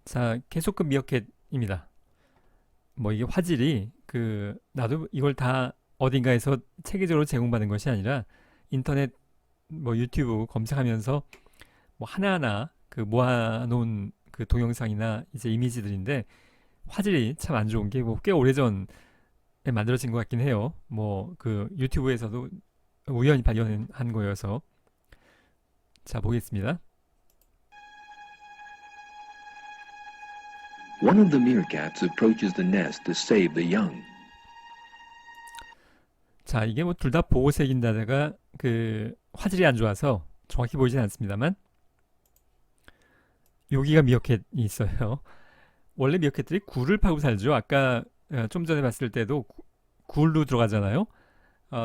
자, 계속 그 미어캣입니다. 뭐 이게 화질이 나도 이걸 다 어딘가에서 체계적으로 제공받은 것이 아니라 인터넷 뭐 유튜브 검색하면서 뭐 하나하나 그 모아놓은 그 동영상이나 이제 이미지들인데 화질이 참 안 좋은 게 뭐 꽤 오래전에 만들어진 것 같긴 해요. 뭐 그 유튜브에서도 우연히 발견한 거여서. 자, 보겠습니다. One of the meerkats approaches the nest to save the young. 자, 이게 뭐 둘 다 보호색인데다가 그 화질이 안 좋아서 정확히 보이진 않습니다만 여기가 미어캣이 있어요. 원래 미어캣들이 굴을 파고 살죠. 아까 좀 전에 봤을 때도 굴로 들어가잖아요.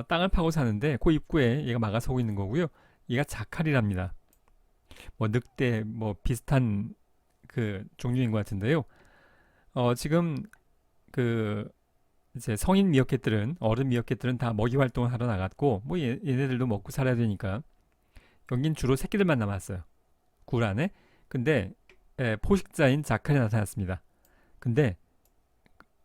땅을 파고 사는데 그 입구에 얘가 막아서고 있는 거고요. 얘가 자칼이랍니다. 뭐 늑대 뭐 비슷한 그 종류인 것 같은데요. 지금 그 이제 성인 미어캣들은 어른 미어캣들은 다 먹이 활동을 하러 나갔고 뭐 얘네들도 먹고 살아야 되니까 여긴 주로 새끼들만 남았어요. 굴 안에. 근데 포식자인 자칼이 나타났습니다. 근데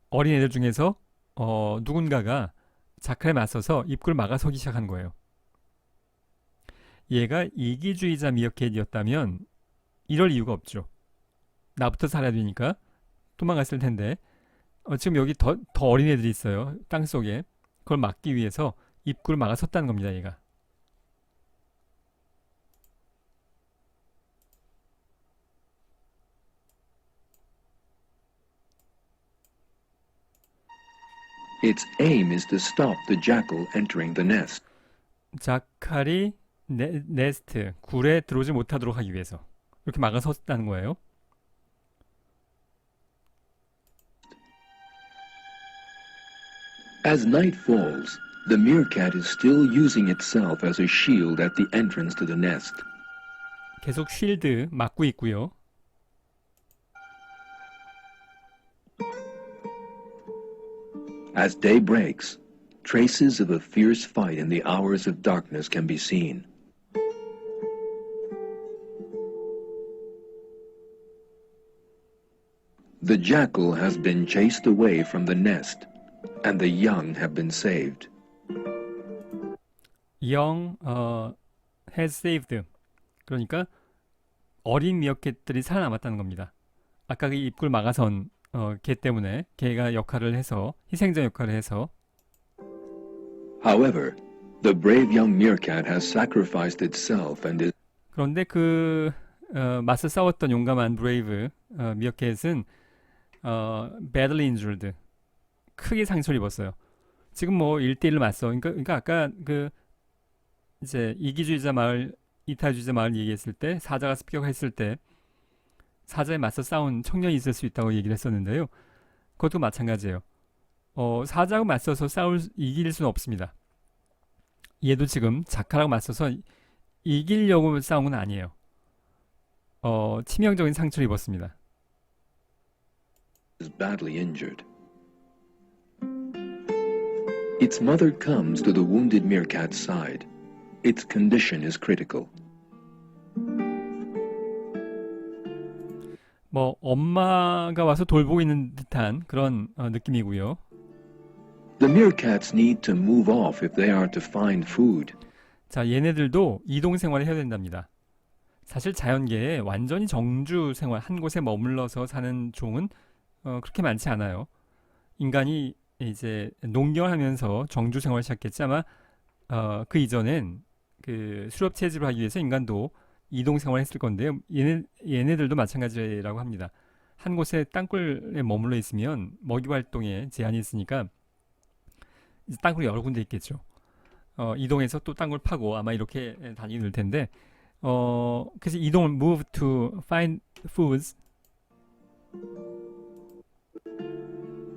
어린애들 중에서 누군가가 자칼에 맞서서 입구를 막아서기 시작한 거예요. 얘가 이기주의자 미어캣이었다면 이럴 이유가 없죠. 나부터 살아야 되니까 도망갔을 텐데 지금 여기 더 어린애들이 있어요. 땅 속에. 그걸 막기 위해서 입구를 막아섰다는 겁니다. 얘가. Its aim is to stop the jackal entering the nest. 자칼이 네스트, 굴에 들어오지 못하도록 하기 위해서 이렇게 막아섰다는 거예요. As night falls, the meerkat is still using itself as a shield at the entrance to the nest. 계속 쉴드 막고 있고요. As day breaks, traces of a fierce fight in the hours of darkness can be seen. The jackal has been chased away from the nest, and the young have been saved. young has saved. 그러니까 어린 미어캣들이 살아남았다는 겁니다. 아까 그 입구를 막아선 걔 때문에 걔가 역할을 해서 희생자 역할을 해서 However, the brave young meerkat has sacrificed itself and is 그런데 맞서 싸웠던 용감한 브레이브 미어캣은 badly injured 크게 상처를 입었어요. 지금 뭐 1대1로 맞서 그러니까 아까 이제 이기주의자 마을 이타주의자 마을 얘기했을 때 사자가 습격했을 때 사자에 맞서 싸운 청년이 있을 수 있다고 얘기를 했었는데요. 그것도 마찬가지예요. 사자하고 맞서서 이길 수는 없습니다. 얘도 지금 자칼하고 맞서서 이기려고 싸운 건 아니에요. 치명적인 상처를 입었습니다. badly injured. Its mother comes to the wounded meerkat's side. Its condition is critical. 뭐 엄마가 와서 돌보고 있는 듯한 그런 느낌이고요. The meerkats need to move off if they are to find food. 자, 얘네들도 이동 생활을 해야 된답니다. 사실 자연계에 완전히 정주 생활, 한 곳에 머물러서 사는 종은 그렇게 많지 않아요. 인간이 이제 농경을 하면서 정주 생활을 시작했지 아마 그 이전엔 그 수렵 채집을 하기 위해서 인간도 이동 생활을 했을 건데요. 얘네들도 마찬가지라고 합니다. 한 곳에 땅굴에 머물러 있으면 먹이 활동에 제한이 있으니까 이제 땅굴이 여러 군데 있겠죠. 이동해서 또 땅굴 파고 아마 이렇게 다니게 될 텐데 그래서 이동을 move to find foods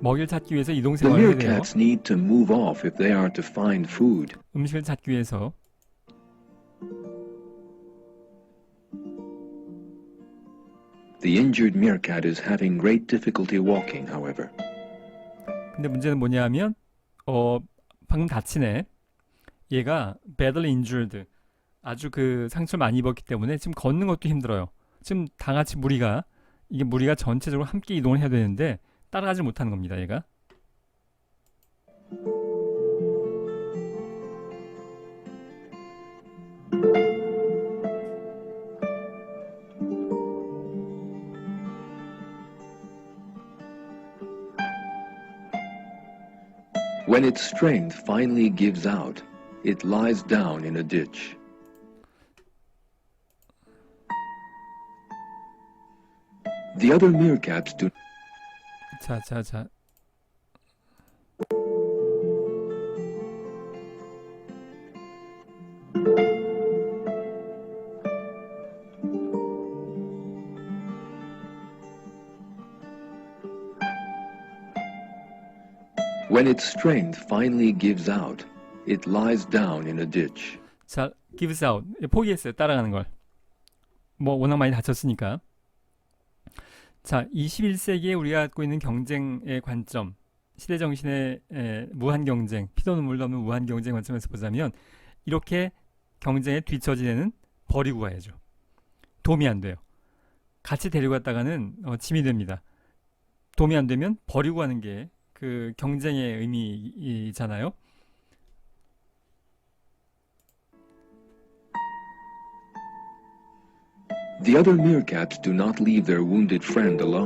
먹이를 찾기 위해서 이동 The 생활을 해야 돼요. meerkats need to move off if they are to find food. 음식을 찾기 위해서 The injured meerkat is having great difficulty walking, however. 근데 문제는 뭐냐면 방금 다치네. 얘가 badly injured 아주 그 상처를 많이 입었기 때문에 지금 걷는 것도 힘들어요. 지금 다 같이 무리가 이게 무리가 전체적으로 함께 이동을 해야 되는데 따라가지 못하는 겁니다. 얘가. When its strength finally gives out, it lies down in a ditch. The other meerkats do 자. When its strength finally gives out, it lies down in a ditch. 자, gives out. 포기했어요. 따라가는 걸. 뭐 워낙 많이 다쳤으니까. 자, 21세기에 우리가 갖고 있는 경쟁의 관점, 시대 정신의 무한 경쟁, 피도 눈물 없는 무한 경쟁 관점에서 보자면 이렇게 경쟁에 뒤처진 애는 버리고 가야죠. 도움이 안 돼요. 같이 데려갔다가는 짐이 됩니다. 도움이 안 되면 버리고 가는 게 그 경쟁의 의미이잖아요. The other meerkats do not leave their wounded friend alone.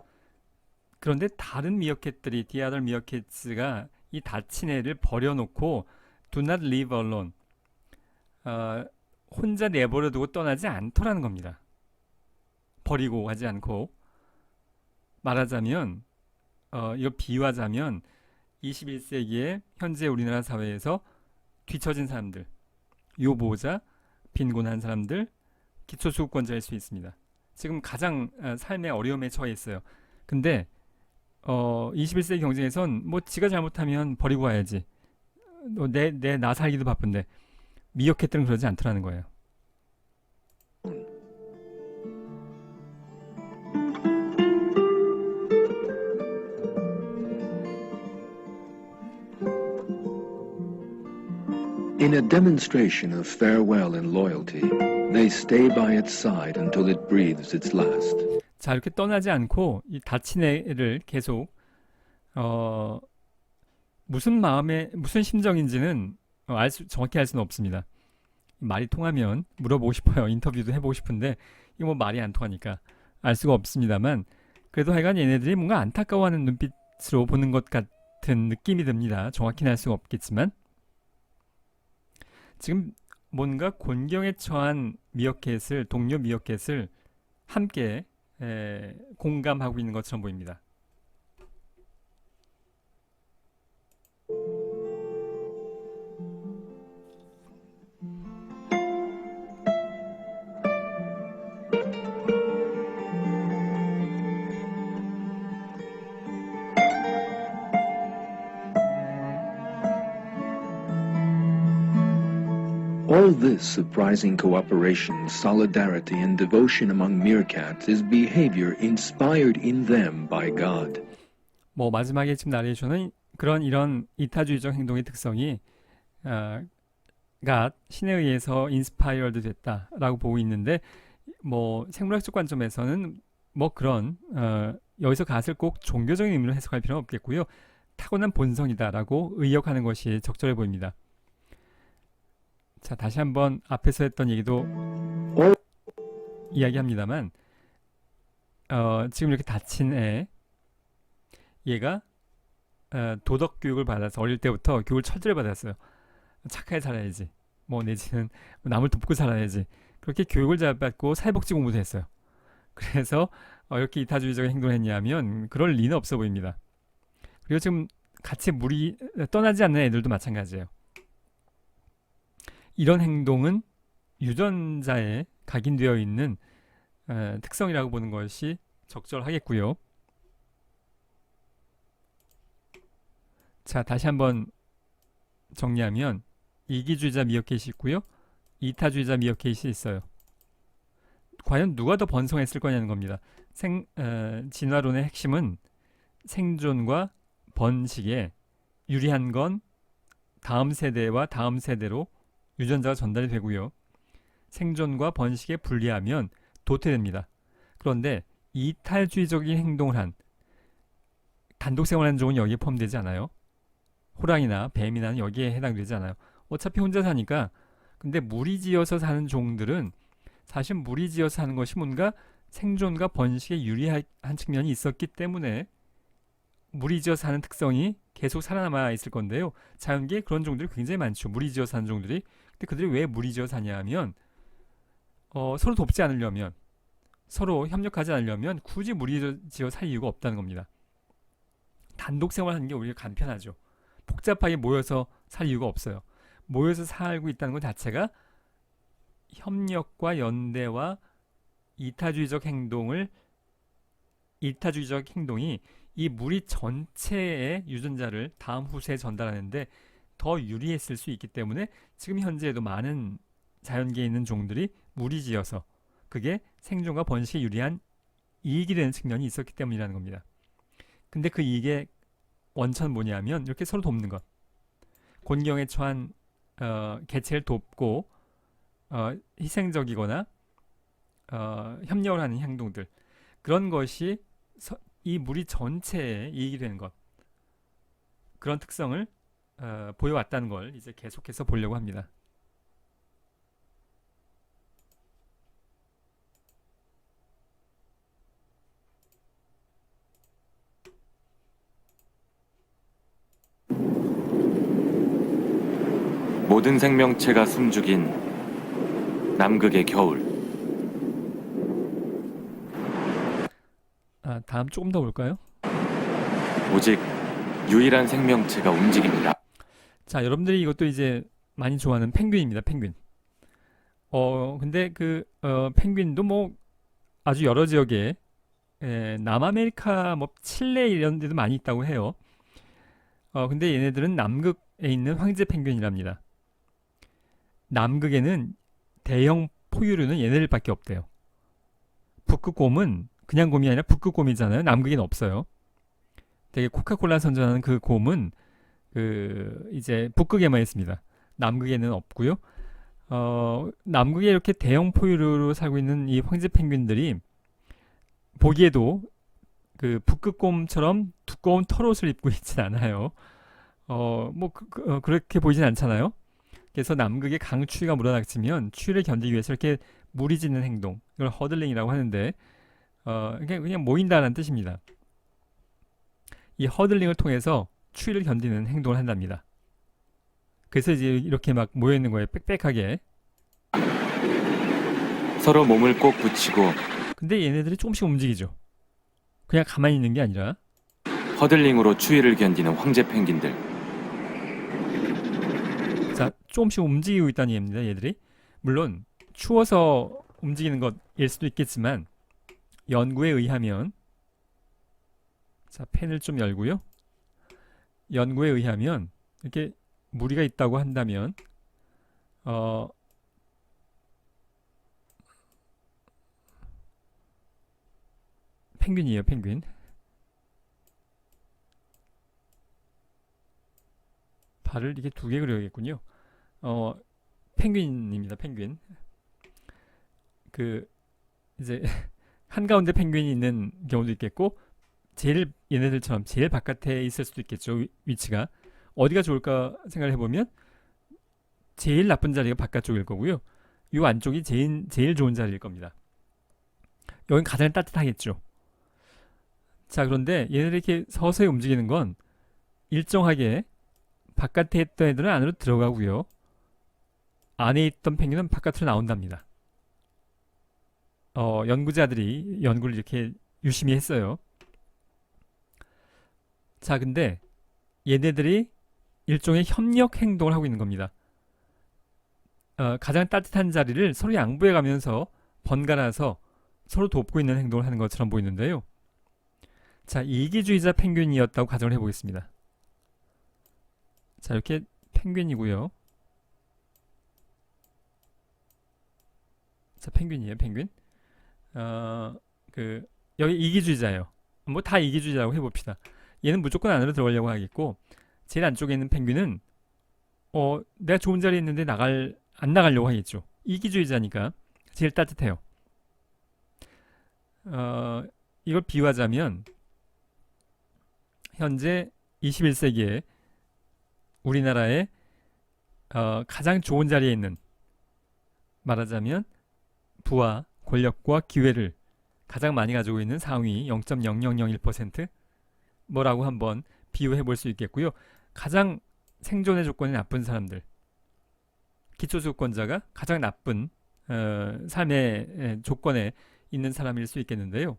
그런데 다른 미어캣들이 the other meerkats가 이 다친 애를 버려놓고 do not leave alone 혼자 내버려 두고 떠나지 않더라는 겁니다. 버리고 가지 않고 말하자면 이거 비유하자면 21세기에 현재 우리나라 사회에서 뒤처진 사람들, 요보자, 빈곤한 사람들, 기초수급권자일 수 있습니다. 지금 가장 삶의 어려움에 처해 있어요. 근데 21세기 경쟁에선 뭐 지가 잘못하면 버리고 가야지. 나 살기도 바쁜데 미어캣들은 그러지 않더라는 거예요. In a demonstration of farewell and loyalty, they stay by its side until it breathes its last. 자, 이렇게 떠나지 않고 이 다친 애를 계속 무슨 마음에 무슨 심정인지는 정확히 알 수는 없습니다. 말이 통하면 물어보고 싶어요. 인터뷰도 해보고 싶은데 이거 뭐 말이 안 통하니까 알 수가 없습니다만 그래도 하여간 얘네들이 뭔가 안타까워하는 눈빛으로 보는 것 같은 느낌이 듭니다. 정확히는 알 수가 없겠지만 지금 뭔가 곤경에 처한 미어캣을 동료 미어캣을 함께 공감하고 있는 것처럼 보입니다. All this surprising cooperation, solidarity, and devotion among meerkats is behavior inspired in them by God. 뭐 마지막에 지금 나레이션은 이런 이타주의적 행동의 특성이 가 신에 의해서 인스파이어드 됐다라고 보고 있는데 뭐 생물학적 관점에서는 뭐 그런 여기서 갓을 꼭 종교적인 의미로 해석할 필요는 없겠고요. 타고난 본성이다라고 의역하는 것이 적절해 보입니다. 자, 다시 한번 앞에서 했던 얘기도 이야기합니다만 지금 이렇게 다친 얘가 도덕 교육을 받아서 어릴 때부터 교육을 철저히 받았어요. 착하게 살아야지. 뭐 내지는 남을 돕고 살아야지. 그렇게 교육을 잘 받고 사회복지 공부도 했어요. 그래서 이렇게 이타주의적인 행동을 했냐면 그럴 리는 없어 보입니다. 그리고 지금 같이 떠나지 않는 애들도 마찬가지예요. 이런 행동은 유전자에 각인되어 있는 특성이라고 보는 것이 적절하겠고요. 자, 다시 한번 정리하면 이기주의자 미어캣이 있고요. 이타주의자 미어캣이 있어요. 과연 누가 더 번성했을 거냐는 겁니다. 진화론의 핵심은 생존과 번식에 유리한 건 다음 세대와 다음 세대로 유전자가 전달이 되고요. 생존과 번식에 불리하면 도태됩니다. 그런데 이탈주의적인 행동을 한 단독 생활하는 종은 여기에 포함되지 않아요. 호랑이나 뱀이나 여기에 해당되지 않아요. 어차피 혼자 사니까. 근데 무리지어서 사는 종들은 사실 무리지어서 사는 것이 뭔가 생존과 번식에 유리한 측면이 있었기 때문에 무리지어 사는 특성이 계속 살아남아 있을 건데요. 자연계에 그런 종들이 굉장히 많죠. 무리지어 사는 종들이. 근데 그들이 왜 무리지어 사냐 하면 서로 돕지 않으려면, 서로 협력하지 않으려면 굳이 무리지어 살 이유가 없다는 겁니다. 단독 생활하는 게 오히려 간편하죠. 복잡하게 모여서 살 이유가 없어요. 모여서 살고 있다는 것 자체가 협력과 연대와 이타주의적 행동이 이 무리 전체의 유전자를 다음 후세에 전달하는데 더 유리했을 수 있기 때문에 지금 현재에도 많은 자연계에 있는 종들이 무리지어서 그게 생존과 번식에 유리한 이익이 되는 측면이 있었기 때문이라는 겁니다. 근데 그 이익의 원천은 뭐냐면 이렇게 서로 돕는 것. 곤경에 처한 개체를 돕고 희생적이거나 협력을 하는 행동들, 그런 것이 이 무리 전체에 이익이 되는 것, 그런 특성을 보여왔다는 걸 이제 계속해서 보려고 합니다. 모든 생명체가 숨죽인 남극의 겨울. 다음 조금 더 볼까요? 오직 유일한 생명체가 움직입니다. 자, 여러분들이 이것도 이제 많이 좋아하는 펭귄입니다. 펭귄. 근데 펭귄도 뭐 아주 여러 지역에 남아메리카 뭐 칠레 이런 데도 많이 있다고 해요. 근데 얘네들은 남극에 있는 황제 펭귄이랍니다. 남극에는 대형 포유류는 얘네들밖에 없대요. 북극곰은 그냥 곰이 아니라 북극곰이잖아요. 남극에는 없어요. 되게 코카콜라 선전하는 그 곰은 이제 북극에만 있습니다. 남극에는 없고요. 남극에 이렇게 대형 포유류로 살고 있는 이 황제 펭귄들이 보기에도 그 북극곰처럼 두꺼운 털옷을 입고 있진 않아요. 그렇게 보이진 않잖아요. 그래서 남극에 강추위가 몰아닥치면 추위를 견디기 위해서 이렇게 무리짓는 행동, 이걸 허들링이라고 하는데, 그냥 모인다는 뜻입니다. 이 허들링을 통해서 추위를 견디는 행동을 한답니다. 그래서 이제 이렇게 막 모여있는 거예요. 빽빽하게. 서로 몸을 꼭 붙이고 근데 얘네들이 조금씩 움직이죠. 그냥 가만히 있는 게 아니라. 허들링으로 추위를 견디는 황제 펭귄들. 자, 조금씩 움직이고 있다는 얘기입니다. 얘들이. 물론 추워서 움직이는 것일 수도 있겠지만 연구에 의하면, 자, 펜을 좀 열고요. 연구에 의하면 이렇게 무리가 있다고 한다면 펭귄이에요. 펭귄. 발을 이렇게 두 개 그려야겠군요. 펭귄입니다. 펭귄. 이제 한가운데 펭귄이 있는 경우도 있겠고, 제일 얘네들처럼 제일 바깥에 있을 수도 있겠죠. 위치가 어디가 좋을까 생각을 해보면 제일 나쁜 자리가 바깥쪽일 거고요. 이 안쪽이 제일 좋은 자리일 겁니다. 여긴 가장 따뜻하겠죠. 자, 그런데 얘네들이 이렇게 서서히 움직이는 건 일정하게 바깥에 있던 애들은 안으로 들어가고요. 안에 있던 펭귄은 바깥으로 나온답니다. 연구자들이 연구를 이렇게 유심히 했어요. 자, 근데 얘네들이 일종의 협력 행동을 하고 있는 겁니다. 가장 따뜻한 자리를 서로 양보해 가면서 번갈아서 서로 돕고 있는 행동을 하는 것처럼 보이는데요. 자, 이기주의자 펭귄이었다고 가정을 해보겠습니다. 자, 이렇게 펭귄이고요. 자, 펭귄이에요, 펭귄. 여기 이기주의자예요. 뭐 다 이기주의자라고 해봅시다. 얘는 무조건 안으로 들어가려고 하겠고, 제일 안쪽에 있는 펭귄은 내가 좋은 자리에 있는데 안 나가려고 하겠죠. 이기주의자니까 제일 따뜻해요. 이걸 비유하자면 현재 21세기에 우리나라의 가장 좋은 자리에 있는, 말하자면 부와 권력과 기회를 가장 많이 가지고 있는 상위 0.0001% 뭐라고 한번 비유해 볼 수 있겠고요. 가장 생존의 조건이 나쁜 사람들, 기초수급권자가 가장 나쁜 삶의 조건에 있는 사람일 수 있겠는데요.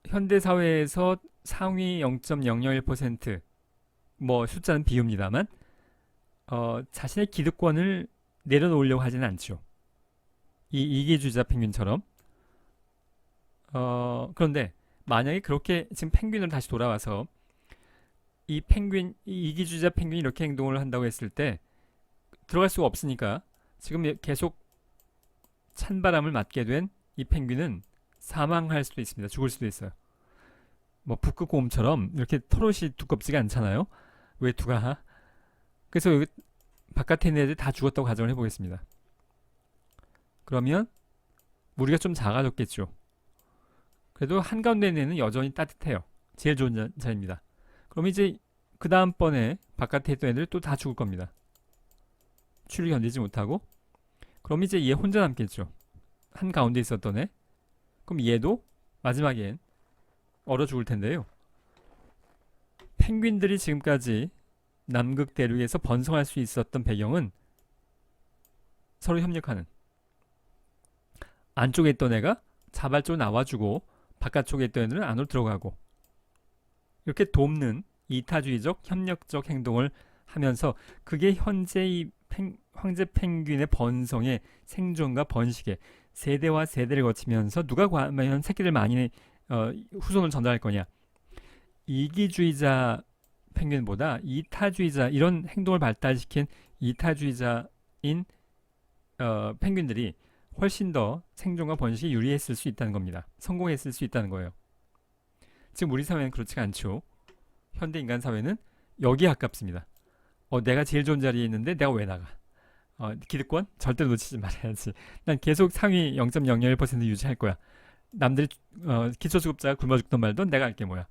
현대 사회에서 상위 0.001%, 뭐 숫자는 비유입니다만 자신의 기득권을 내려놓으려고 하지는 않죠. 이 이기주의자 펭귄처럼. 그런데 만약에 그렇게 지금 펭귄으로 다시 돌아와서 이 이기주의자 펭귄이 이렇게 행동을 한다고 했을 때 들어갈 수가 없으니까 지금 계속 찬바람을 맞게 된 이 펭귄은 사망할 수도 있습니다. 죽을 수도 있어요. 뭐 북극 곰처럼 이렇게 털옷이 두껍지가 않잖아요. 외투가. 그래서 여기 바깥에 있는 애들 다 죽었다고 가정을 해보겠습니다. 그러면 무리가 좀 작아졌겠죠. 그래도 한가운데 있는 애는 여전히 따뜻해요. 제일 좋은 자리입니다. 그럼 이제 그 다음번에 바깥에 있던 애들 또 다 죽을 겁니다. 추위를 견디지 못하고. 그럼 이제 얘 혼자 남겠죠. 한가운데 있었던 애. 그럼 얘도 마지막엔 얼어 죽을 텐데요. 펭귄들이 지금까지 남극 대륙에서 번성할 수 있었던 배경은 서로 협력하는, 안쪽에 있던 애가 자발적으로 나와주고 바깥쪽에 있던 애들은 안으로 들어가고 이렇게 돕는 이타주의적 협력적 행동을 하면서 그게 현재 이 황제 펭귄의 번성의 생존과 번식의 세대와 세대를 거치면서 누가 과연 새끼들 많이 후손을 전달할 거냐. 이기주의자 펭귄보다 이타주의자, 이런 행동을 발달시킨 이타주의자인 펭귄들이 훨씬 더 생존과 번식에 유리했을 수 있다는 겁니다. 성공했을 수 있다는 거예요. 지금 우리 사회는 그렇지가 않죠. 현대 인간 사회는 여기에 가깝습니다. 내가 제일 좋은 자리에 있는데 내가 왜 나가? 기득권? 절대 놓치지 말아야지. 난 계속 상위 0.001% 유지할 거야. 남들이 기초수급자가 굶어 죽던 말던 내가 할게 뭐야.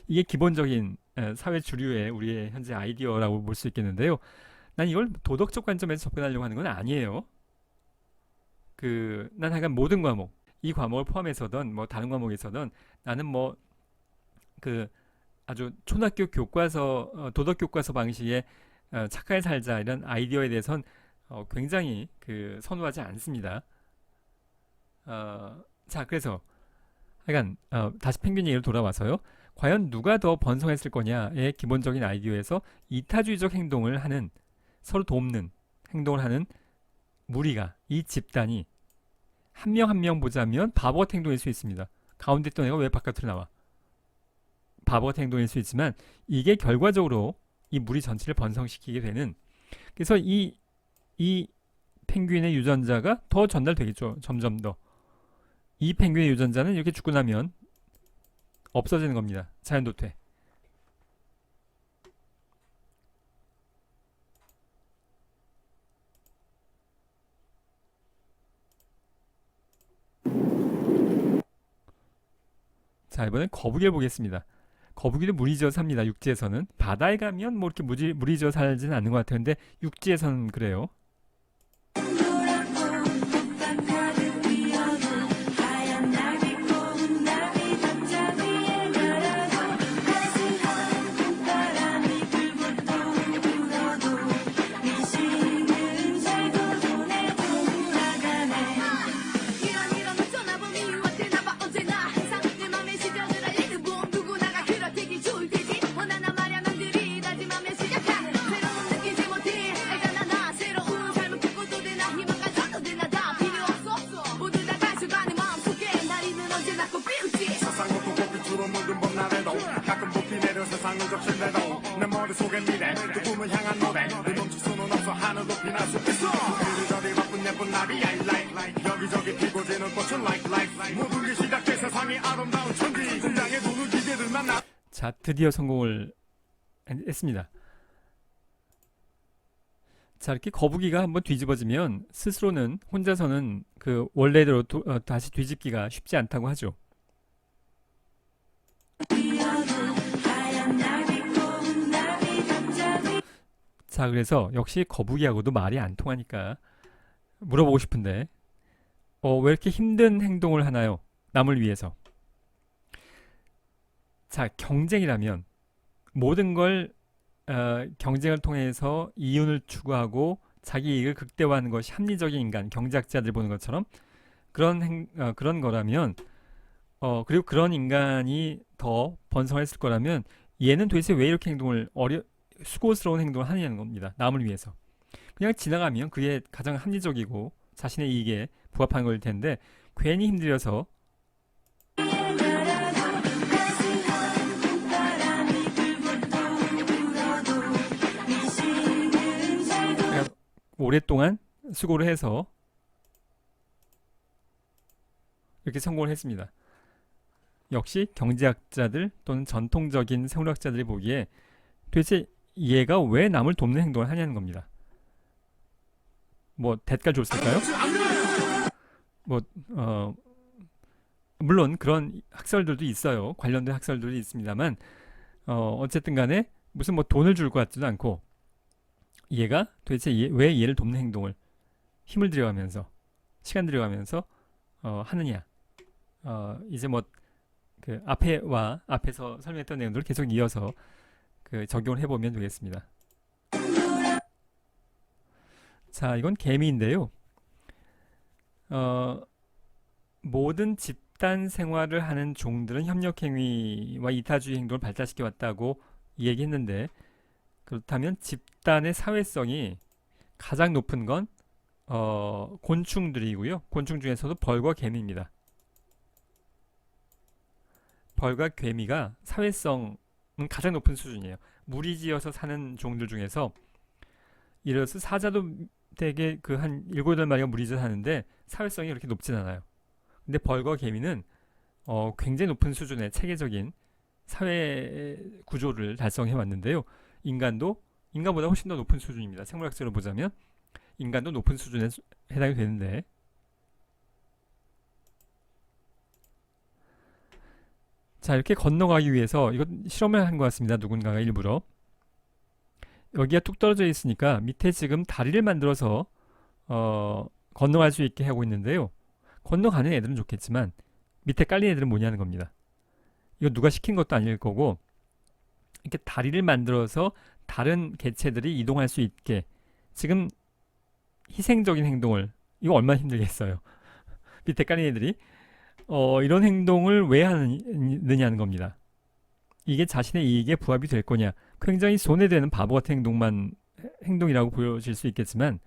이게 기본적인 사회 주류의 우리의 현재 아이디어라고 볼 수 있겠는데요. 난 이걸 도덕적 관점에서 접근하려고 하는 건 아니에요. 난 하여간 모든 과목, 이 과목을 포함해서든 뭐 다른 과목에서든 나는 뭐 아주 초등학교 교과서, 도덕 교과서 방식의 착하게 살자 이런 아이디어에 대해서는 굉장히 선호하지 않습니다. 자, 그래서 하여간 다시 펭귄 얘기로 돌아와서요. 과연 누가 더 번성했을 거냐의 기본적인 아이디어에서 이타주의적 행동을 하는, 서로 돕는 행동을 하는 무리가, 이 집단이 한 명 한 명 보자면 바보 같은 행동일 수 있습니다. 가운데 있던 애가 왜 바깥으로 나와? 바보 같은 행동일 수 있지만 이게 결과적으로 이 무리 전체를 번성시키게 되는, 그래서 이 펭귄의 유전자가 더 전달되겠죠. 점점 더. 이 펭귄의 유전자는 이렇게 죽고 나면 없어지는 겁니다. 자연도태. 자, 이번엔 거북이를 보겠습니다. 거북이도 무리지어 삽니다. 육지에서는. 바다에 가면 뭐 이렇게 무리지어 살지는 않는 것 같아요. 근데 육지에서는 그래요. 자, 드디어 성공을 했습니다. 자, 이렇게 거북이가 한번 뒤집어지면 스스로는 혼자서는 그 원래대로 다시 뒤집기가 쉽지 않다고 하죠. 자, 그래서 역시 거북이하고도 말이 안 통하니까 물어보고 싶은데, 왜 이렇게 힘든 행동을 하나요? 남을 위해서. 자, 경쟁이라면 모든 걸 경쟁을 통해서 이윤을 추구하고 자기 이익을 극대화하는 것이 합리적인 인간, 경제학자들 보는 것처럼 그런 거라면, 그리고 그런 인간이 더 번성했을 거라면 얘는 도대체 왜 이렇게 수고스러운 행동을 하느냐는 겁니다. 남을 위해서. 그냥 지나가면 그게 가장 합리적이고 자신의 이익에 부합한 걸 텐데 괜히 힘들여서 그냥 오랫동안 수고를 해서 이렇게 성공을 했습니다. 역시 경제학자들 또는 전통적인 생물학자들이 보기에 도대체 얘가 왜 남을 돕는 행동을 하냐는 겁니다. 뭐 대가를 줬을까요? 뭐 물론 그런 학설들도 있어요. 관련된 학설들도 있습니다만 어쨌든 간에 무슨 뭐 돈을 줄 것 같지도 않고 얘가 도대체 왜 얘를 돕는 행동을 힘을 들여가면서 시간 들여가면서 하느냐. 이제 뭐 그 앞에서 설명했던 내용들을 계속 이어서 그 적용을 해보면 되겠습니다. 자, 이건 개미인데요. 모든 집단 생활을 하는 종들은 협력행위와 이타주의 행동을 발달시켜 왔다고 얘기했는데, 그렇다면 집단의 사회성이 가장 높은 건 곤충들이고요. 곤충 중에서도 벌과 개미입니다. 벌과 개미가 사회성은 가장 높은 수준이에요. 무리지어서 사는 종들 중에서 예를 들어서 사자도 되게 그 한 7, 8마리가 무리지어서 사는데 사회성이 그렇게 높진 않아요. 근데 벌과 개미는 굉장히 높은 수준의 체계적인 사회 구조를 달성해 왔는데요. 인간보다 훨씬 더 높은 수준입니다. 생물학적으로 보자면 인간도 높은 수준에 해당이 되는데, 자, 이렇게 건너가기 위해서 이건 실험을 한 것 같습니다. 누군가가 일부러 여기가 뚝 떨어져 있으니까 밑에 지금 다리를 만들어서 건너갈 수 있게 하고 있는데요. 건너가는 애들은 좋겠지만 밑에 깔린 애들은 뭐냐는 겁니다. 이거 누가 시킨 것도 아닐 거고, 이렇게 다리를 만들어서 다른 개체들이 이동할 수 있게, 지금 희생적인 행동을, 이거 얼마나 힘들겠어요. 밑에 깔린 애들이 이런 행동을 왜 하느냐는 겁니다. 이게 자신의 이익에 부합이 될 거냐. 굉장히 손해되는 바보 같은 행동이라고 보여질 수 있겠지만,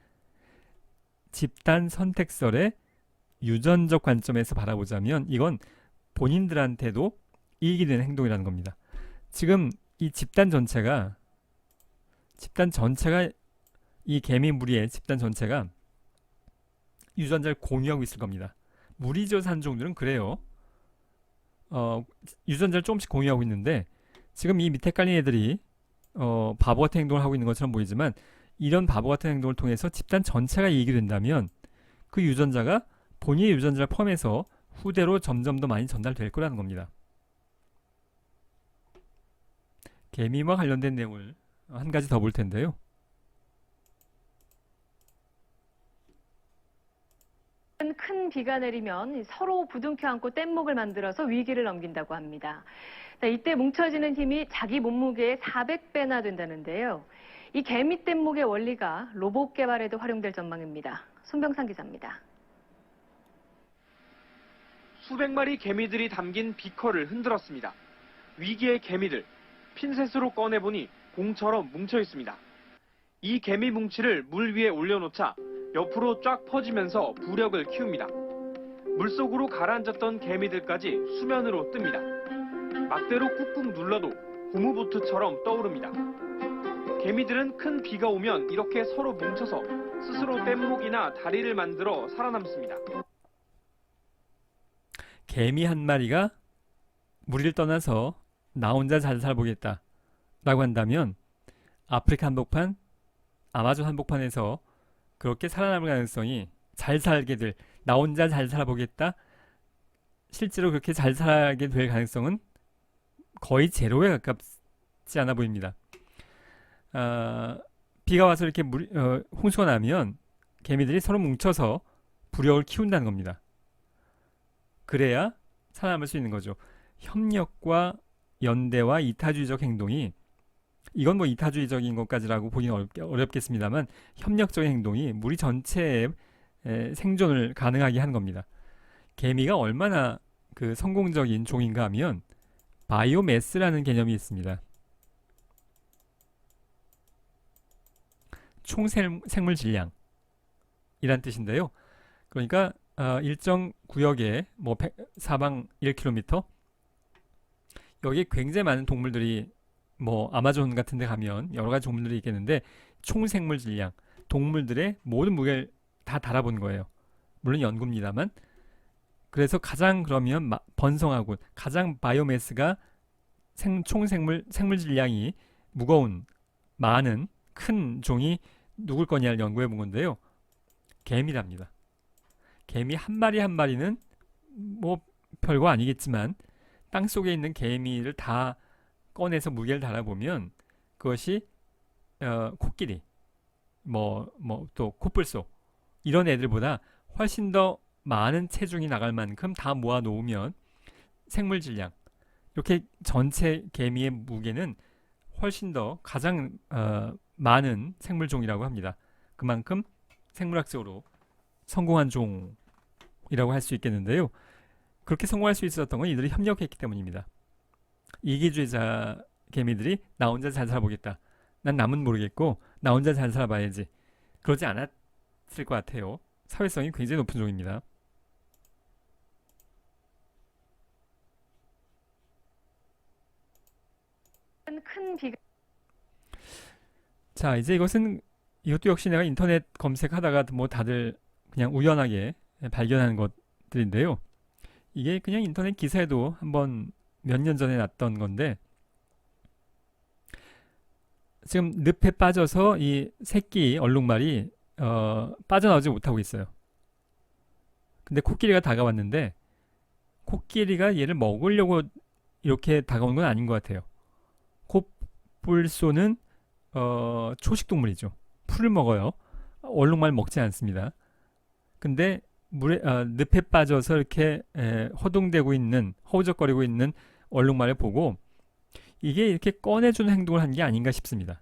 집단 선택설의 유전적 관점에서 바라보자면 이건 본인들한테도 이익이 되는 행동이라는 겁니다. 지금 이 집단 전체가 이 개미 무리의 집단 전체가 유전자를 공유하고 있을 겁니다. 무리지어 사는 종들은 그래요. 유전자를 조금씩 공유하고 있는데 지금 이 밑에 깔린 애들이 바보 같은 행동을 하고 있는 것처럼 보이지만, 이런 바보 같은 행동을 통해서 집단 전체가 이익이 된다면 그 유전자가 본인의 유전자를 포함해서 후대로 점점 더 많이 전달될 거라는 겁니다. 개미와 관련된 내용을 한 가지 더 볼 텐데요. 큰 비가 내리면 서로 부둥켜 안고 뗏목을 만들어서 위기를 넘긴다고 합니다. 이때 뭉쳐지는 힘이 자기 몸무게의 400배나 된다는데요. 이 개미 뗏목의 원리가 로봇 개발에도 활용될 전망입니다. 손병상 기자입니다. 수백 마리 개미들이 담긴 비커를 흔들었습니다. 위기의 개미들, 핀셋으로 꺼내보니 공처럼 뭉쳐 있습니다. 이 개미 뭉치를 물 위에 올려놓자 옆으로 쫙 퍼지면서 부력을 키웁니다. 물속으로 가라앉았던 개미들까지 수면으로 뜹니다. 막대로 꾹꾹 눌러도 고무보트처럼 떠오릅니다. 개미들은 큰 비가 오면 이렇게 서로 뭉쳐서 스스로 뗏목이나 다리를 만들어 살아남습니다. 개미 한 마리가 무리를 떠나서 나 혼자 잘 살아보겠다 라고 한다면 아프리카 한복판 아마존 한복판에서 그렇게 살아남을 가능성이 잘 살게 될, 나 혼자 잘 살아보겠다. 실제로 그렇게 잘 살게 될 가능성은 거의 제로에 가깝지 않아 보입니다. 비가 와서 이렇게 홍수가 나면 개미들이 서로 뭉쳐서 부력을 키운다는 겁니다. 그래야 살아남을 수 있는 거죠. 협력과 연대와 이타주의적 행동이, 이건 뭐 이타주의적인 것까지라고 보기는 어렵겠습니다만, 협력적인 행동이 무리 전체의 생존을 가능하게 하는 겁니다. 개미가 얼마나 그 성공적인 종인가 하면 바이오매스라는 개념이 있습니다. 총생물 질량이란 뜻인데요. 그러니까 일정 구역에 뭐 사방 1km, 여기에 굉장히 많은 동물들이, 뭐 아마존 같은 데 가면 여러 가지 동물들이 있겠는데, 총생물 질량, 동물들의 모든 무게를 다 달아본 거예요. 물론 연구입니다만. 그래서 가장 그러면 번성하고 가장 바이오매스가 생물 질량이 무거운, 많은 큰 종이 누굴 거냐를 연구해 본 건데요. 개미랍니다. 개미 한 마리 한 마리는 뭐 별거 아니겠지만, 땅 속에 있는 개미를 다 꺼내서 무게를 달아보면 그것이 코끼리, 또 코뿔소, 이런 애들보다 훨씬 더 많은 체중이 나갈 만큼 다 모아 놓으면 생물 질량, 이렇게 전체 개미의 무게는 훨씬 더 가장 많은 생물종이라고 합니다. 그만큼 생물학적으로 성공한 종이라고 할 수 있겠는데요. 그렇게 성공할 수 있었던 건 이들이 협력했기 때문입니다. 이기주의자 개미들이 나 혼자 잘 살아보겠다, 난 남은 모르겠고 나 혼자 잘 살아봐야지, 그러지 않았을 것 같아요. 사회성이 굉장히 높은 종입니다. 큰 비가 자, 이제 이것도 역시 내가 인터넷 검색하다가 뭐 다들 그냥 우연하게 발견하는 것들인데요. 이게 그냥 인터넷 기사에도 한번 몇 년 전에 났던 건데, 지금 늪에 빠져서 이 새끼 얼룩말이 빠져나오지 못하고 있어요. 근데 코끼리가 다가왔는데, 코끼리가 얘를 먹으려고 이렇게 다가온 건 아닌 것 같아요. 코뿔소는 초식 동물이죠. 풀을 먹어요. 얼룩말 먹지 않습니다. 근데 늪에 빠져서 이렇게 허둥대고 있는, 허우적거리고 있는 얼룩말을 보고 이게 이렇게 꺼내주는 행동을 한 게 아닌가 싶습니다.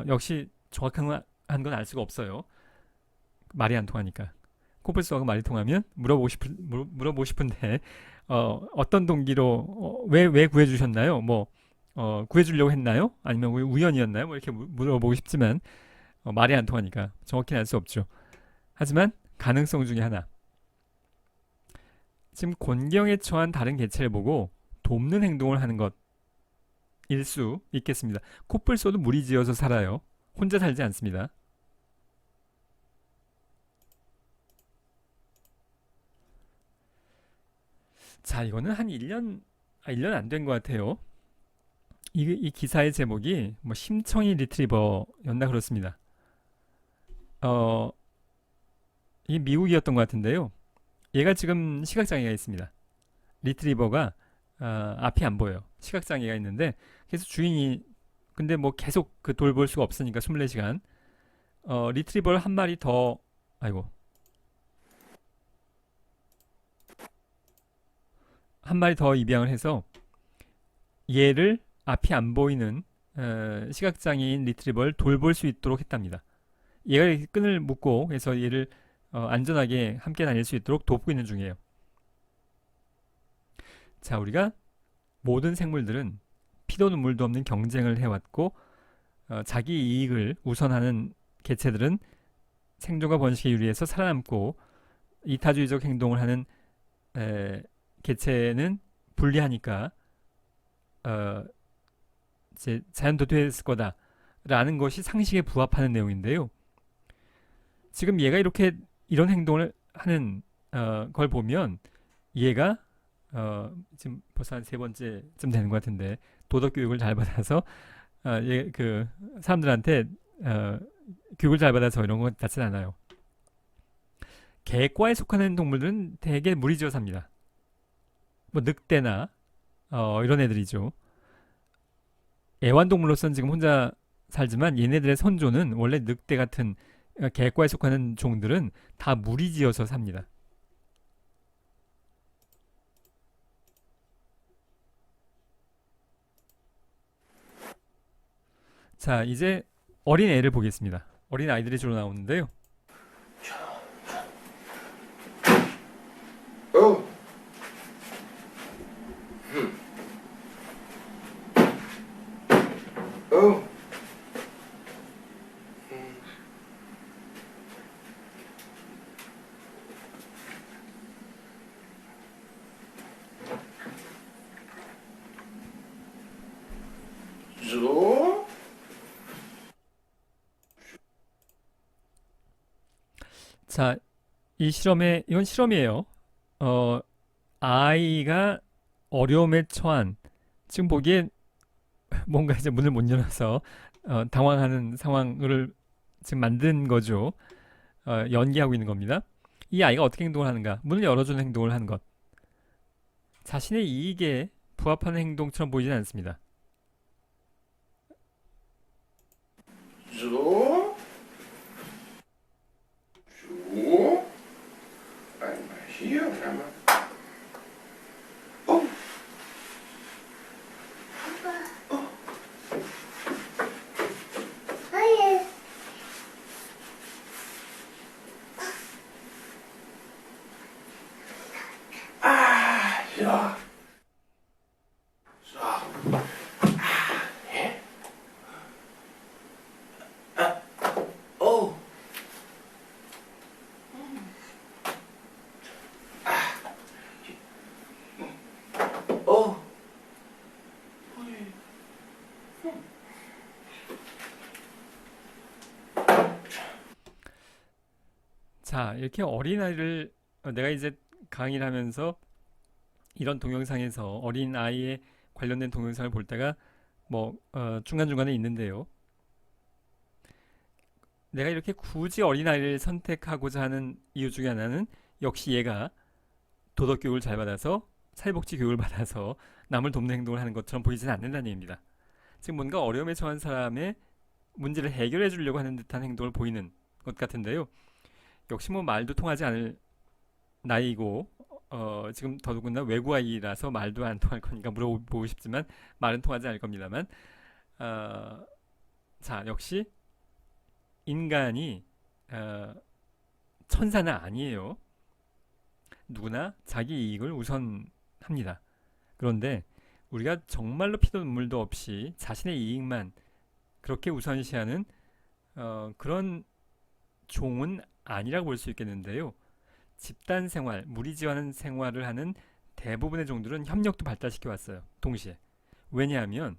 역시 정확한 건 알 수가 없어요. 말이 안 통하니까. 코뿔소하고 말이 통하면 물어보고 싶은데, 어떤 동기로 왜 구해주셨나요? 구해주려고 했나요? 아니면 우연이었나요? 뭐 이렇게 물어보고 싶지만 말이 안 통하니까 정확히는 알 수 없죠. 하지만 가능성 중에 하나, 지금 곤경에 처한 다른 개체를 보고 돕는 행동을 하는 것일 수 있겠습니다. 코뿔소도 무리지어서 살아요. 혼자 살지 않습니다. 자, 이거는 한 1년 안 된 것 같아요. 이 기사의 제목이 뭐 심청이 리트리버였나 그렇습니다. 이 미국이었던 것 같은데요. 얘가 지금 시각장애가 있습니다. 리트리버가 앞이 안 보여요. 시각장애가 있는데, 그래서 주인이, 근데 뭐 계속 그 돌볼 수가 없으니까 24시간 리트리버를 한 마리 더, 한 마리 더 입양을 해서 얘를 앞이 안 보이는 시각장애인 리트리버를 돌볼 수 있도록 했답니다. 얘가 이렇게 끈을 묶고 해서 얘를 안전하게 함께 다닐 수 있도록 돕고 있는 중이에요. 자, 우리가 모든 생물들은 피도 눈물도 없는 경쟁을 해왔고, 자기 이익을 우선하는 개체들은 생존과 번식에 유리해서 살아남고, 이타주의적 행동을 하는 개체는 불리하니까 이제 자연도태했을 거다라는 것이 상식에 부합하는 내용인데요. 지금 얘가 이런 행동을 하는 걸 보면 얘가 지금 벌써 한 3번째쯤 되는 것 같은데, 도덕 교육을 잘 받아서 그 사람들한테 교육을 잘 받아서 이런 것 같진 않아요. 개과에 속하는 동물들은 대개 무리지어 삽니다. 뭐 늑대나 이런 애들이죠. 애완동물로서는 지금 혼자 살지만 얘네들의 선조는 원래 늑대 같은 개과에 속하는 종들은 다 무리지어서 삽니다. 자, 이제 어린 애를 보겠습니다. 어린 아이들이 주로 나오는데요. Oh. Oh. So. 자, 이건 실험이에요. 아이가 어려움에 처한, 지금 보기에 뭔가 이제 문을 못 열어서 당황하는 상황을 지금 만든 거죠. 연기하고 있는 겁니다. 이 아이가 어떻게 행동을 하는가? 문을 열어주는 행동을 하는 것. 자신의 이익에 부합하는 행동처럼 보이진 않습니다. So. So. Einmal hier und einmal. Oh. Ah, ja. So. Hä? Oh. Oh. 자, 이렇게 어린아이를 내가 이제 강의를 하면서 이런 동영상에서 어린아이에 관련된 동영상을 볼 때가 뭐 중간중간에 있는데요. 내가 이렇게 굳이 어린아이를 선택하고자 하는 이유 중에 하나는 역시 얘가 도덕교육을 잘 받아서 사회복지 교육을 받아서 남을 돕는 행동을 하는 것처럼 보이지는 않는다는 얘기입니다. 즉 뭔가 어려움에 처한 사람의 문제를 해결해 주려고 하는 듯한 행동을 보이는 것 같은데요. 역시 뭐 말도 통하지 않을 나이고 지금 더더군다나 외국 아이라서 말도 안 통할 거니까 물어보고 싶지만 말은 통하지 않을 겁니다만 자, 역시 인간이 천사는 아니에요. 누구나 자기 이익을 우선합니다. 그런데 우리가 정말로 피도 눈물도 없이 자신의 이익만 그렇게 우선시하는 그런 종은 아니라고 볼 수 있겠는데요. 집단 생활, 무리지어하는 생활을 하는 대부분의 종들은 협력도 발달시켜 왔어요. 동시에. 왜냐하면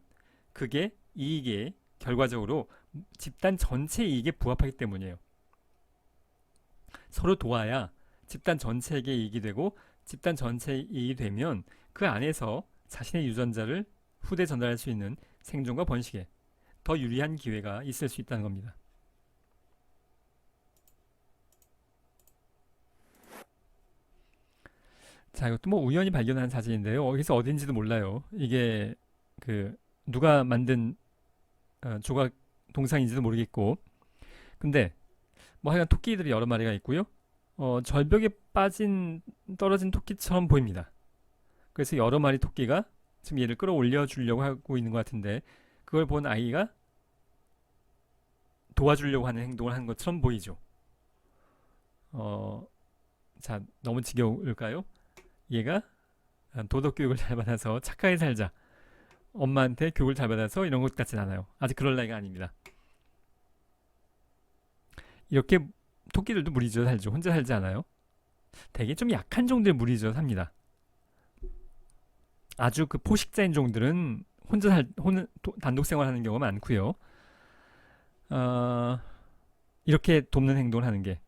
그게 이익에 결과적으로 집단 전체 이익에 부합하기 때문이에요. 서로 도와야 집단 전체에게 이익이 되고 집단 전체에 이익이 되면 그 안에서 자신의 유전자를 후대 전달할 수 있는 생존과 번식에 더 유리한 기회가 있을 수 있다는 겁니다. 자, 이것도 뭐 우연히 발견한 사진인데요. 어디서 어딘지도 몰라요. 이게 그 누가 만든 조각 동상인지도 모르겠고. 근데 뭐 하여간 토끼들이 여러 마리가 있고요. 절벽에 떨어진 토끼처럼 보입니다. 그래서 여러 마리 토끼가 지금 얘를 끌어올려 주려고 하고 있는 것 같은데 그걸 본 아이가 도와주려고 하는 행동을 하는 것처럼 보이죠. 자, 너무 지겨울까요? 얘가 도덕교육을 잘 받아서 착하게 살자. 엄마한테 교육을 잘 받아서 이런 것 같진 않아요. 아직 그럴 나이가 아닙니다. 이렇게 토끼들도 무리지어 살죠. 혼자 살지 않아요. 되게 좀 약한 종들 무리지어 삽니다. 아주 그 포식자인 종들은 단독 생활하는 경우가 많고요. 이렇게 돕는 행동을 하는 게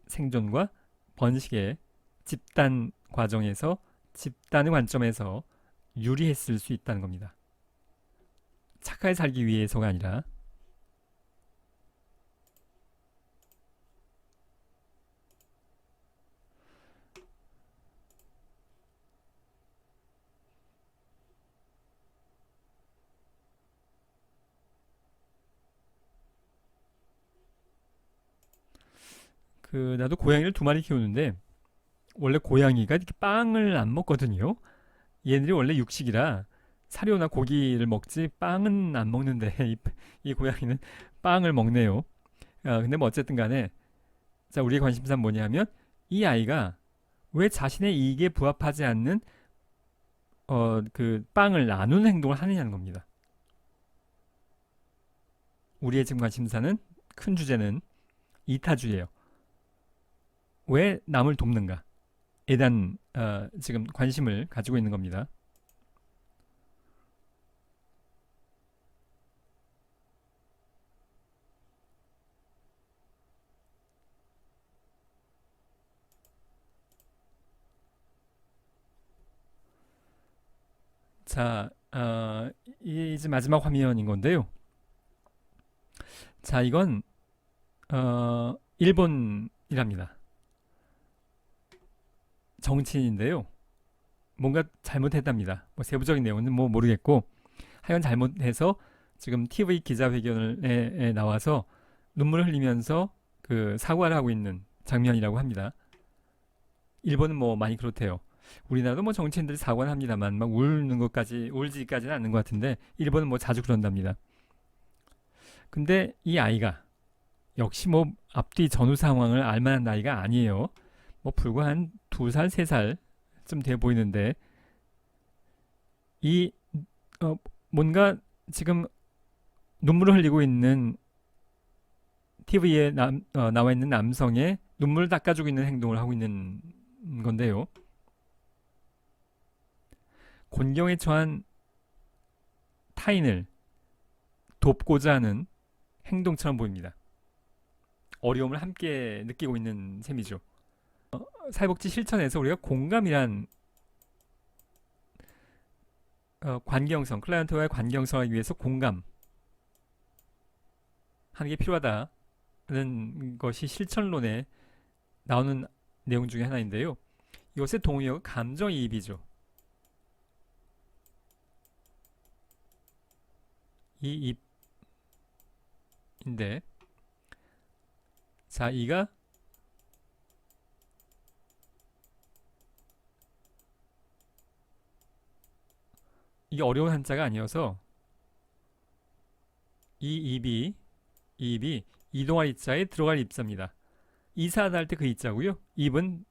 생존과 번식의 집단 과정에서 집단의 관점에서 유리했을 수 있다는 겁니다. 착하게 살기 위해서가 아니라. 나도 고양이를 2마리 키우는데 원래 고양이가 이렇게 빵을 안 먹거든요. 얘네들이 원래 육식이라 사료나 고기를 먹지 빵은 안 먹는데 이 고양이는 빵을 먹네요. 근데 뭐 어쨌든 간에 자, 우리의 관심사는 뭐냐면 이 아이가 왜 자신의 이익에 부합하지 않는 그 빵을 나누는 행동을 하느냐는 겁니다. 우리의 지금 관심사는 큰 주제는 이타주예요. 왜 남을 돕는가? 에 대한 지금 관심을 가지고 있는 겁니다. 자, 이제 마지막 화면인 건데요. 자, 이건 일본이랍니다. 정치인인데요. 뭔가 잘못했답니다. 뭐 세부적인 내용은 뭐 모르겠고 하여간 잘못해서 지금 TV 기자회견에 나와서 눈물을 흘리면서 그 사과를 하고 있는 장면이라고 합니다. 일본은 뭐 많이 그렇대요. 우리나라도 뭐 정치인들이 사과는 합니다만 막 우는 것까지 울지까지는 않는 것 같은데 일본은 뭐 자주 그런답니다. 근데 이 아이가 역시 뭐 앞뒤 전후 상황을 알만한 나이가 아니에요. 뭐 불과 한 2살, 3살쯤 돼 보이는데 이 뭔가 지금 눈물을 흘리고 있는 TV에 나와 있는 남성의 눈물을 닦아주고 있는 행동을 하고 있는 건데요. 곤경에 처한 타인을 돕고자 하는 행동처럼 보입니다. 어려움을 함께 느끼고 있는 셈이죠. 사회복지 실천에서 우리가 공감이란 관계형성, 클라이언트와의 관계형성을 하기 위해서 공감하는 게 필요하다는 것이 실천론에 나오는 내용 중에 하나인데요. 이것의 동의어가 감정이입이죠. 이 입인데 자, 이가 이게 어려운 한자가 아니어서 이 입이 이동할 이자에 들어갈 입자입니다. 이사하다 할 때 그 이자고요. 입은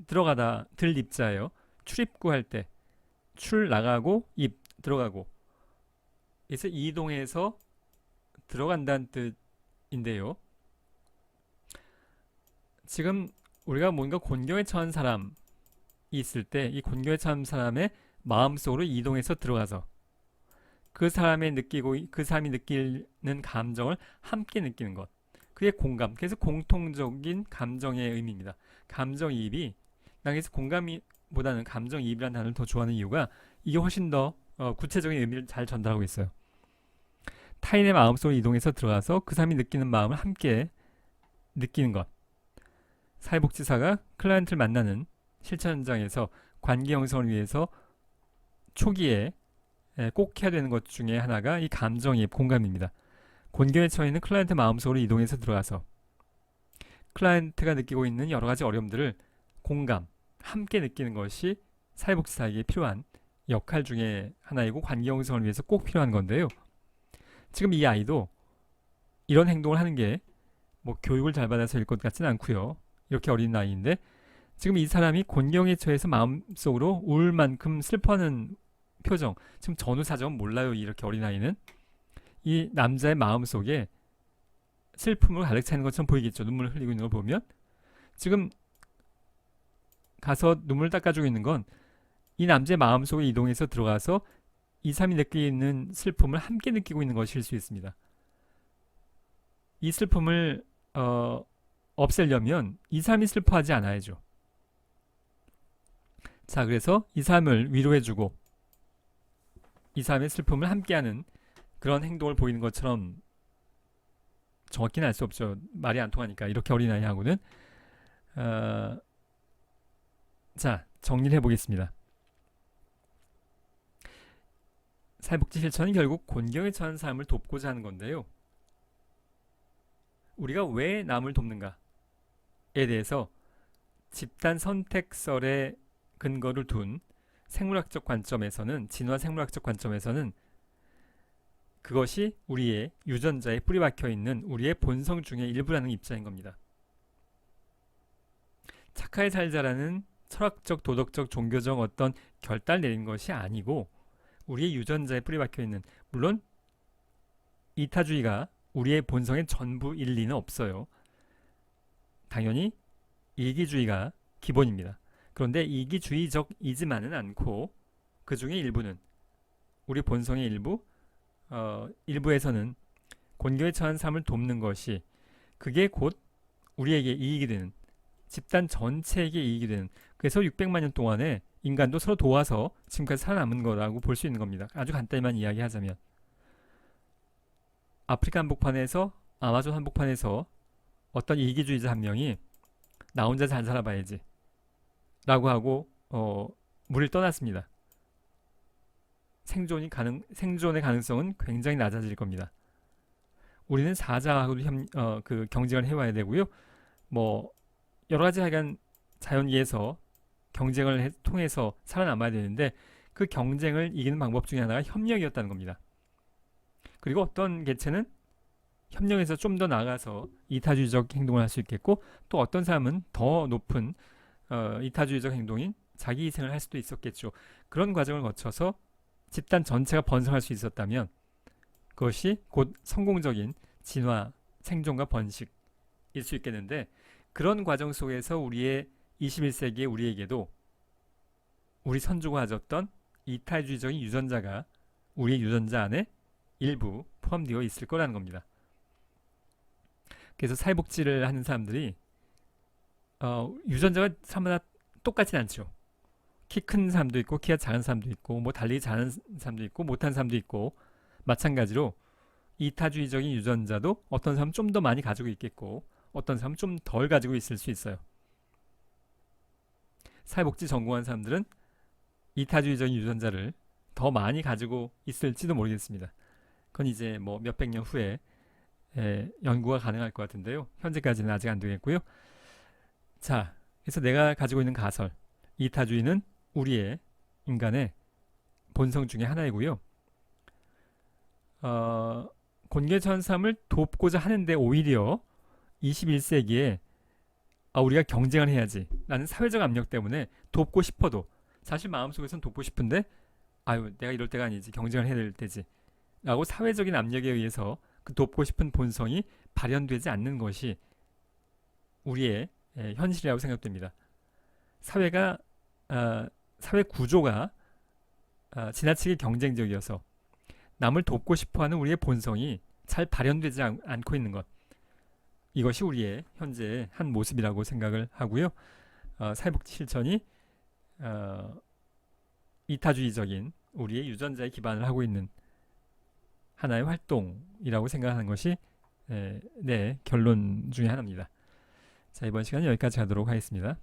들어가다 들 입자예요. 출입구 할 때 출 나가고 입 들어가고 그래서 이동해서 들어간다는 뜻인데요. 지금 우리가 뭔가 곤경에 처한 사람이 있을 때 이 곤경에 처한 사람의 마음속으로 이동해서 들어가서 그 사람이 느끼는 감정을 함께 느끼는 것. 그게 공감. 그래서 공통적인 감정의 의미입니다. 감정이입이 난 그래서 공감보다는 감정이입이라는 단어를 더 좋아하는 이유가 이게 훨씬 더 구체적인 의미를 잘 전달하고 있어요. 타인의 마음속으로 이동해서 들어가서 그 사람이 느끼는 마음을 함께 느끼는 것. 사회복지사가 클라이언트를 만나는 실천 현장에서 관계 형성을 위해서 초기에 꼭 해야 되는 것 중에 하나가 이 감정이입, 공감입니다. 곤경에 처해 있는 클라이언트 마음속으로 이동해서 들어가서 클라이언트가 느끼고 있는 여러 가지 어려움들을 공감, 함께 느끼는 것이 사회복지사에게 필요한 역할 중에 하나이고 관계 형성을 위해서 꼭 필요한 건데요. 지금 이 아이도 이런 행동을 하는 게 뭐 교육을 잘 받아서일 것 같지는 않고요. 이렇게 어린 나이인데 지금 이 사람이 곤경에 처해서 마음속으로 울 만큼 슬퍼하는 표정, 지금 전후 사정은 몰라요. 이렇게 어린 아이는 이 남자의 마음속에 슬픔을 가득 차는 것처럼 보이겠죠. 눈물을 흘리고 있는 걸 보면 지금 가서 눈물을 닦아주고 있는 건 이 남자의 마음속에 이동해서 들어가서 이 사람이 느끼는 슬픔을 함께 느끼고 있는 것일 수 있습니다. 이 슬픔을 없애려면 이 사람이 슬퍼하지 않아야죠. 자, 그래서 이 사람을 위로해주고 이 사람의 슬픔을 함께하는 그런 행동을 보이는 것처럼 정확히는 알 수 없죠. 말이 안 통하니까 이렇게 어린아이하고는. 자, 정리를 해보겠습니다. 사회복지 실천은 결국 곤경에 처한 사람을 돕고자 하는 건데요. 우리가 왜 남을 돕는가에 대해서 집단 선택설에 근거를 둔 생물학적 관점에서는, 진화 생물학적 관점에서는 그것이 우리의 유전자에 뿌리박혀 있는 우리의 본성 중의 일부라는 입장인 겁니다. 착하게 살자라는 철학적, 도덕적, 종교적 어떤 결단을 내린 것이 아니고 우리의 유전자에 뿌리박혀 있는, 물론 이타주의가 우리의 본성의 전부일 리는 없어요. 당연히 이기주의가 기본입니다. 그런데 이기주의적이지만은 않고 그 중에 일부는, 우리 본성의 일부에서는 곤경에 처한 삶을 돕는 것이, 그게 곧 우리에게 이익이 되는, 집단 전체에게 이익이 되는, 그래서 600만 년 동안에 인간도 서로 도와서 지금까지 살아남은 거라고 볼 수 있는 겁니다. 아주 간단히만 이야기하자면, 아프리카 한복판에서, 아마존 한복판에서 어떤 이기주의자 한 명이 나 혼자 잘 살아봐야지 라고 하고 물을 떠났습니다. 생존의 가능성은 굉장히 낮아질 겁니다. 우리는 사자하고도 그 경쟁을 해와야 되고요. 뭐 여러 가지 하여간 자연계에서 경쟁을 통해서 살아남아야 되는데, 그 경쟁을 이기는 방법 중에 하나가 협력이었다는 겁니다. 그리고 어떤 개체는 협력에서 좀 더 나아가서 이타주의적 행동을 할 수 있겠고, 또 어떤 사람은 더 높은 이타주의적 행동인 자기 희생을 할 수도 있었겠죠. 그런 과정을 거쳐서 집단 전체가 번성할 수 있었다면 그것이 곧 성공적인 진화, 생존과 번식일 수 있겠는데, 그런 과정 속에서 우리의 21세기의 우리에게도 우리 선조가 가졌던 이타주의적인 유전자가 우리의 유전자 안에 일부 포함되어 있을 거라는 겁니다. 그래서 사회복지를 하는 사람들이 유전자가 사람마다 똑같진 않죠. 키 큰 사람도 있고 키가 작은 사람도 있고 뭐 달리기 잘하는 사람도 있고 못하는 사람도 있고, 마찬가지로 이타주의적인 유전자도 어떤 사람은 좀 더 많이 가지고 있겠고 어떤 사람은 좀 덜 가지고 있을 수 있어요. 사회복지 전공한 사람들은 이타주의적인 유전자를 더 많이 가지고 있을지도 모르겠습니다. 그건 이제 뭐 몇백 년 후에 연구가 가능할 것 같은데요. 현재까지는 아직 안 되겠고요. 자, 그래서 내가 가지고 있는 가설, 이타주의는 우리의 인간의 본성 중에 하나이고요. 곤경에 처한 사람을 돕고자 하는데 오히려 21세기에 우리가 경쟁을 해야지 라는 사회적 압력 때문에 돕고 싶어도, 사실 마음속에선 돕고 싶은데 내가 이럴 때가 아니지, 경쟁을 해야 될 때지 라고 사회적인 압력에 의해서 그 돕고 싶은 본성이 발현되지 않는 것이 우리의 현실이라고 생각됩니다. 사회 구조가 지나치게 경쟁적이어서 남을 돕고 싶어하는 우리의 본성이 잘 발현되지 않고 있는 것, 이것이 우리의 현재의 한 모습이라고 생각을 하고요. 사회복지 실천이 이타주의적인 우리의 유전자에 기반을 하고 있는 하나의 활동이라고 생각하는 것이 네, 결론 중에 하나입니다. 자, 이번 시간은 여기까지 하도록 하겠습니다.